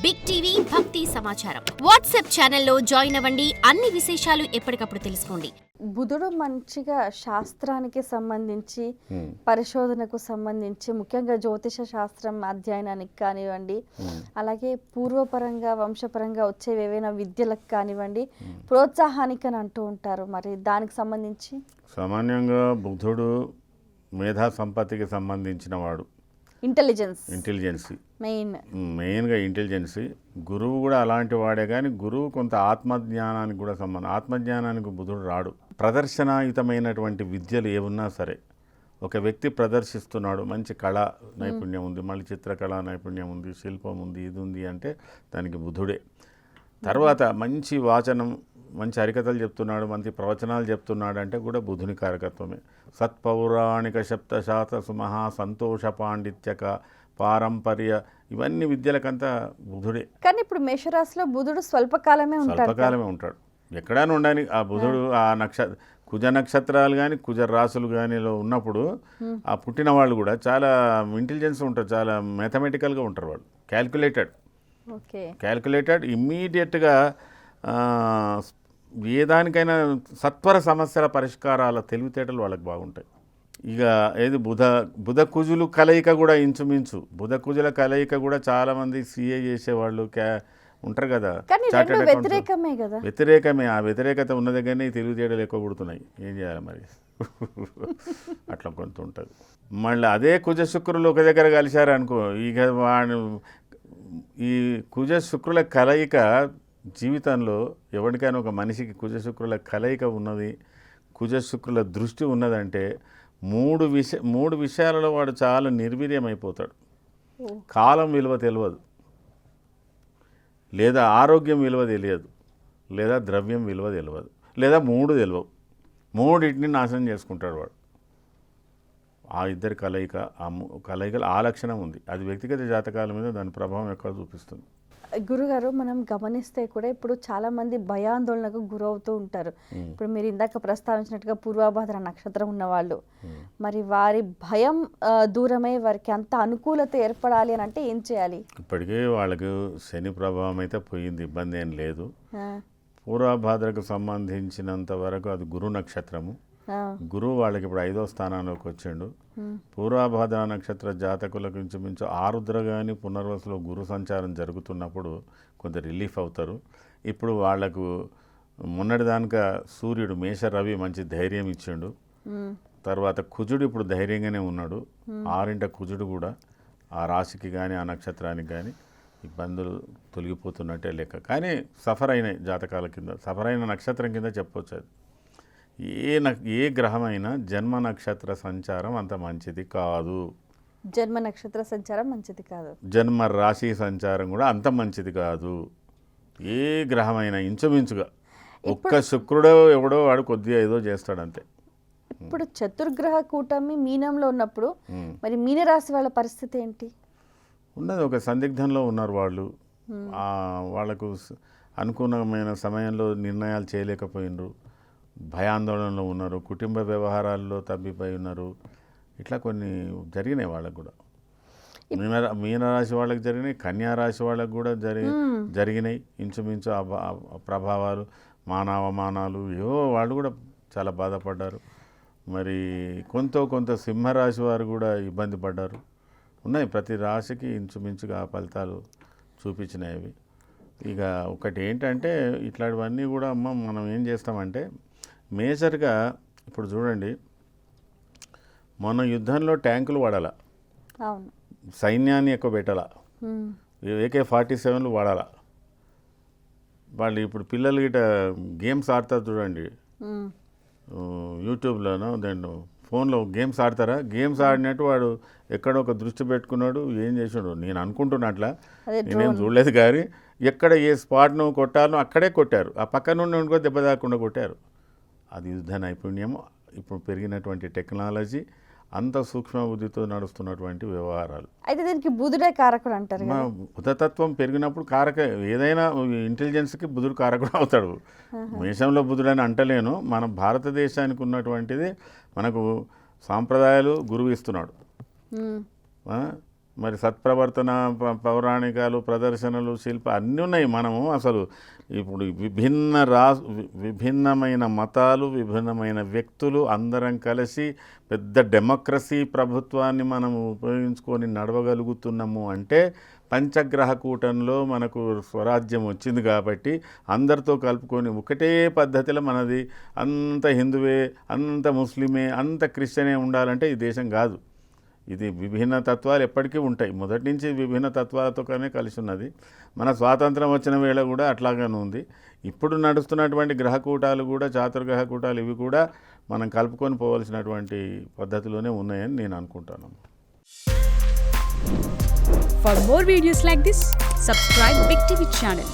Big TV భక్తి సమాచారం WhatsApp ఛానల్లో జాయిన్ అవ్వండి. అన్ని విశేషాలు ఎప్పటికప్పుడు తెలుసుకోండి. బుధుడు మంచిగా శాస్త్రానికి సంబంధించి పరిశోధనకు సంబంధించి ముఖ్యంగా జ్యోతిష శాస్త్రం అధ్యయనానికి కానివ్వండి, అలాగే పూర్వపరంగా వంశపరంగా వచ్చేవి ఏవైనా విద్యలకు కానివ్వండి ప్రోత్సాహానికి అని అంటూ ఉంటారు. మరి దానికి సంబంధించి సామాన్యంగా బుధుడు మేధా సంపత్తికి సంబంధించిన వాడు. ఇంటెలిజెన్సీ మెయిన్గా ఇంటెలిజెన్సీ. గురువు కూడా అలాంటి వాడే, కానీ గురువు కొంత ఆత్మజ్ఞానానికి కూడా సంబంధం. ఆత్మజ్ఞానానికి బుధుడు రాడు. ప్రదర్శనాయుతమైనటువంటి విద్యలు ఏమున్నా సరే, ఒక వ్యక్తి ప్రదర్శిస్తున్నాడు, మంచి కళా నైపుణ్యం ఉంది, మళ్ళీ చిత్రకళా నైపుణ్యం ఉంది, శిల్పం ఉంది, ఇది ఉంది అంటే దానికి బుధుడే. తర్వాత మంచి వాచనం, మంచి హరికథలు చెప్తున్నాడు, మంచి ప్రవచనాలు చెప్తున్నాడు అంటే కూడా బుధుని కారకత్వమే. సత్పౌరాణిక శబ్దశాస్త్ర సుమహా సంతోష పాండిత్యక పారంపర్య ఇవన్నీ విద్యలకంతా బుధుడే. కానీ ఇప్పుడు మేషరాశిలో బుధుడు స్వల్పకాలమే ఉంటాడు. ఎక్కడైనా ఉండని ఆ బుధుడు ఆ కుజ నక్షత్రాలు కానీ కుజ రాసులు కానీలో ఉన్నప్పుడు ఆ పుట్టిన వాళ్ళు కూడా చాలా ఇంటెలిజెన్స్ ఉంటారు, చాలా మ్యాథమెటికల్గా ఉంటారు. వాళ్ళు క్యాల్కులేటెడ్ ఇమ్మీడియట్గా ఏ దానికైనా సత్వర సమస్యల పరిష్కారాల తెలివితేటలు వాళ్ళకి బాగుంటాయి. ఇక ఏది బుధ కుజులు కలయిక కూడా ఇంచుమించు, బుధ కుజుల కలయిక కూడా చాలామంది సిఏ చేసేవాళ్ళు ఉంటారు కదా, వ్యతిరేకమే. ఆ వ్యతిరేకత ఉన్న దగ్గరనే తెలివితేటలు ఎక్కువ పుడుతున్నాయి. ఏం చేయాలి మరి? అట్లా కొంత ఉంటుంది. మళ్ళీ అదే కుజ శుక్రులు ఒక దగ్గర కలిశారు అనుకో, ఇక ఈ కుజ శుక్రుల కలయిక జీవితంలో ఎవరికైనా ఒక మనిషికి కుజ శుక్రుల కలయిక ఉన్నది, కుజ శుక్రుల దృష్టి ఉన్నదంటే మూడు విషయాలలో వాడు చాలా నిర్వీర్యమైపోతాడు. కాలం విలువ తెలియదు, లేదా ఆరోగ్యం విలువ తెలియదు, లేదా ద్రవ్యం విలువ తెలియదు, లేదా తెలియవు. మూడింటిని నాశనం చేసుకుంటాడు వాడు. ఆ ఇద్దరి కలయికలు ఆ లక్షణం ఉంది. అది వ్యక్తిగత జాతకాల మీద దాని ప్రభావం ఎక్కువ చూపిస్తుంది. గురుగారు, మనం గమనిస్తే కూడా ఇప్పుడు చాలా మంది భయాందోళనకు గురవుతూ ఉంటారు. ఇప్పుడు మీరు ఇందాక ప్రస్తావించినట్టుగా పూర్వభాద్ర నక్షత్రం ఉన్నవాళ్ళు, మరి వారి భయం దూరమై వారికి అంత అనుకూలత ఏర్పడాలి అని అంటే ఏం చేయాలి? ఇప్పటికే వాళ్ళకు శని ప్రభావం అయితే పోయింది, ఇబ్బంది ఏం లేదు. పూర్వభాద్రకు సంబంధించినంత వరకు అది గురు నక్షత్రము. గురువు వాళ్ళకి ఇప్పుడు 5వ స్థానంలోకి వచ్చిండు. పూర్వభాద్ర నక్షత్ర జాతకులకు ఇంచుమించు ఆరుద్ర కానీ పునర్వసులో గురు సంచారం జరుగుతున్నప్పుడు కొంత రిలీఫ్ అవుతారు. ఇప్పుడు వాళ్లకు మొన్నటిదానిక సూర్యుడు మేష రవి మంచి ధైర్యం ఇచ్చిండు. తర్వాత కుజుడు ఇప్పుడు ధైర్యంగానే ఉన్నాడు. 6వ కుజుడు కూడా ఆ రాశికి కానీ ఆ నక్షత్రానికి కానీ ఇబ్బందులు తొలగిపోతున్నట్టే లెక్క. కానీ సఫర్ అయిన జాతకాల కింద, సఫర్ అయిన నక్షత్రం కింద చెప్పవచ్చు. అది ఏ గ్రహమైనా జన్మ నక్షత్ర సంచారం అంత మంచిది కాదు. జన్మ నక్షత్ర సంచారం మంచిది కాదు, జన్మ రాశి సంచారం కూడా అంత మంచిది కాదు. ఏ గ్రహమైనా ఇంచుమించుగా ఒక్క శుక్రుడో ఎవడో వాడు కొద్దిగా ఏదో చేస్తాడు అంతే. ఇప్పుడు చతుర్గ్రహ కూటమి మీనంలో ఉన్నప్పుడు మరి మీనరాశి వాళ్ళ పరిస్థితి ఏంటి? ఉన్నది ఒక సందిగ్ధంలో ఉన్నారు వాళ్ళు. వాళ్ళకు అనుకూలమైన సమయంలో నిర్ణయాలు చేయలేకపోయినరు, భయాందోళనలో ఉన్నారు, కుటుంబ వ్యవహారాల్లో తప్పిపోయి ఉన్నారు. ఇట్లా కొన్ని జరిగినాయి వాళ్ళకు కూడా. మీనరాశి వాళ్ళకి జరిగినాయి, కన్యారాశి వాళ్ళకు కూడా జరిగినాయి ఇంచుమించు ప్రభావాలు, మానవమానాలు. వాళ్ళు కూడా చాలా బాధపడ్డారు. మరి కొంత సింహరాశి వారు కూడా ఇబ్బంది పడ్డారు. ఉన్నాయి, ప్రతి రాశికి ఇంచుమించుగా ఫలితాలు చూపించినవి. ఇక ఒకటి ఏంటంటే ఇట్లాంటివన్నీ కూడా మనం ఏం చేస్తామంటే మేజర్గా ఇప్పుడు చూడండి, మన యుద్ధంలో ట్యాంకులు వాడాలా, సైన్యాన్ని ఎక్కువ పెట్టాలా, AK-47లు వాడాలా. వాళ్ళు ఇప్పుడు పిల్లలు గిట గేమ్స్ ఆడతారు చూడండి, యూట్యూబ్లోనో దాంట్లో ఫోన్లో గేమ్స్ ఆడతారా, గేమ్స్ ఆడినట్టు వాడు ఎక్కడో ఒక దృష్టి పెట్టుకున్నాడు, ఏం చేసాడు నేను అనుకుంటున్నట్లా, నేనేం చూడలేదు. కానీ ఎక్కడ ఏ స్పాట్ను కొట్టాలో అక్కడే కొట్టారు, ఆ పక్క నుండి ఉండుకో దెబ్బ తాకుండా కొట్టారు. అది యుద్ధ నైపుణ్యం. ఇప్పుడు పెరిగినటువంటి టెక్నాలజీ, అంత సూక్ష్మ బుద్ధితో నడుస్తున్నటువంటి వ్యవహారాలు. అయితే దీనికి బుధుడే కారకుడు అంటారు. బుధతత్వం పెరిగినప్పుడు ఏదైనా ఇంటెలిజెన్స్కి బుధుడు కారకుడు అవుతాడు. మేషంలో బుధుడని అంటలేను, మన భారతదేశానికి ఉన్నటువంటిది మనకు సాంప్రదాయాలు గురువు ఇస్తున్నాడు. మరి సత్ప్రవర్తన, పౌరాణికాలు, ప్రదర్శనలు, శిల్ప అన్నీ ఉన్నాయి. మనము అసలు ఇప్పుడు విభిన్నమైన మతాలు, విభిన్నమైన వ్యక్తులు అందరం కలిసి పెద్ద డెమోక్రసీ ప్రభుత్వాన్ని మనం ఉపయోగించుకొని నడవగలుగుతున్నాము అంటే పంచగ్రహ కూటంలో మనకు స్వరాజ్యం వచ్చింది కాబట్టి అందరితో కలుపుకొని ఒకటే పద్ధతిలో మనది అంత హిందువే, అంత ముస్లిమే, అంత క్రిస్టియనే ఉండాలంటే ఈ దేశం కాదు. ఇది విభిన్న తత్వాలు ఎప్పటికీ ఉంటాయి. మొదటి నుంచి విభిన్న తత్వాలతోనే కలిసి ఉన్నది. మన స్వాతంత్రం వచ్చిన వేళ కూడా అట్లాగానే ఉంది. ఇప్పుడు నడుస్తున్నటువంటి గ్రహకూటాలు కూడా, చాతుర్గ్రహ కూటాలు, ఇవి కూడా మనం కలుపుకొని పోవాల్సినటువంటి పద్ధతిలోనే ఉన్నాయని నేను అనుకుంటాను. For more videos like this, subscribe Big TV channel.